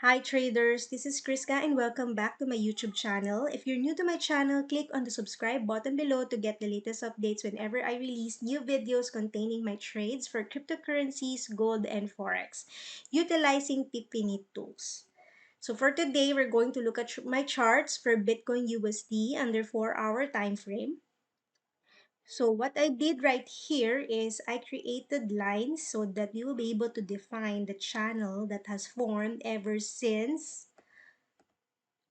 Hi traders, this is Kriska and welcome back to my YouTube channel. If you're new to my channel, click on the subscribe button below to get the latest updates whenever I release new videos containing my trades for cryptocurrencies, gold, and forex, utilizing Tiffany tools. So for today, we're going to look at my charts for Bitcoin USD under 4-hour time frame. So what I did right here is I created lines so that we will be able to define the channel that has formed ever since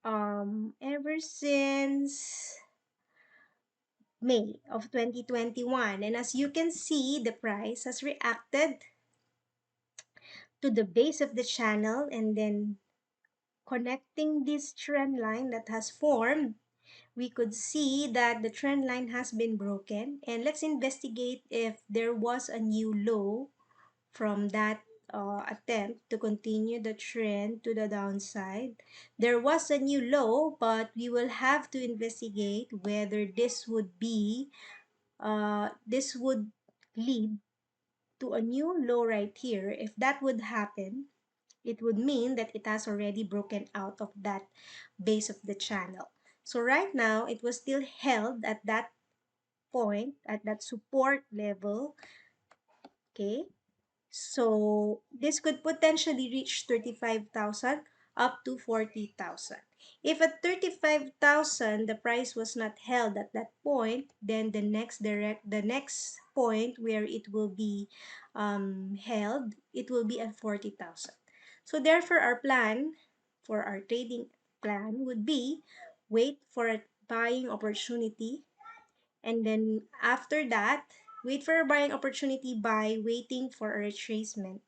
May of 2021. And as you can see, the price has reacted to the base of the channel, and then connecting this trend line that has formed, we could see that the trend line has been broken. And let's investigate if there was a new low from that attempt to continue the trend to the downside. There was a new low, but we will have to investigate whether this would lead to a new low right here. If that would happen, it would mean that it has already broken out of that base of the channel. So right now, it was still held at that point, at that support level, okay? So this could potentially reach 35,000 up to 40,000. If at 35,000 the price was not held at that point, then the next point where it will be held, it will be at 40,000. So therefore our plan for our trading plan would be wait for a buying opportunity, and then after that, wait for a buying opportunity by waiting for a retracement.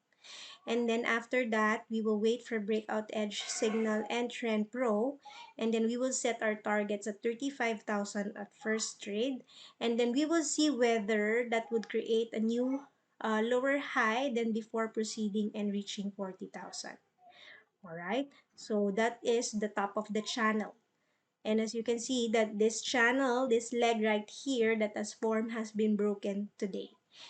And then after that, we will wait for breakout edge signal and trend pro. And then we will set our targets at 35,000 at first trade. And then we will see whether that would create a new lower high than before proceeding and reaching 40,000. All right. So that is the top of the channel. And as you can see that this channel, this leg right here that has formed has been broken today.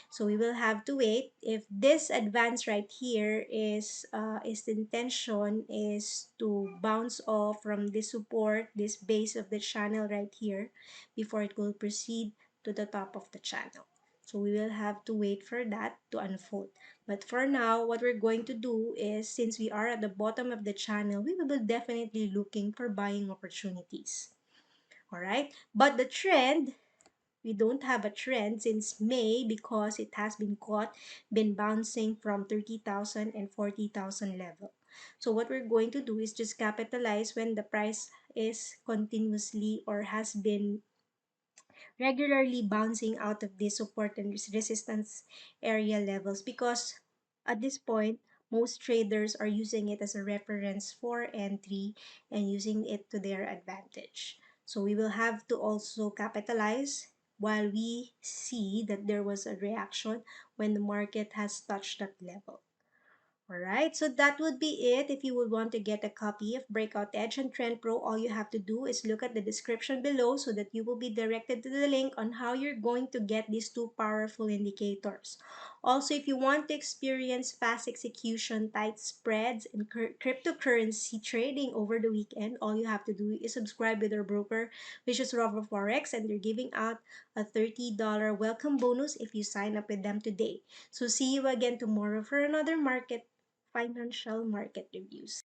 So we will have to wait. If this advance right here is the intention is to bounce off from this support, this base of the channel right here, before it will proceed to the top of the channel. So we will have to wait for that to unfold. But for now, what we're going to do is, since we are at the bottom of the channel, we will be definitely looking for buying opportunities. All right. But the trend, we don't have a trend since May because it has been bouncing from 30,000 and 40,000 level. So what we're going to do is just capitalize when the price is continuously or has been regularly bouncing out of this support and resistance area levels, because at this point most traders are using it as a reference for entry and using it to their advantage. So we will have to also capitalize while we see that there was a reaction when the market has touched that level. Alright, so that would be it. If you would want to get a copy of Breakout Edge and Trend Pro, all you have to do is look at the description below so that you will be directed to the link on how you're going to get these two powerful indicators. Also, if you want to experience fast execution, tight spreads, and cryptocurrency trading over the weekend, all you have to do is subscribe with our broker, which is Rover Forex, and they're giving out a $30 welcome bonus if you sign up with them today. So see you again tomorrow for another financial market reviews.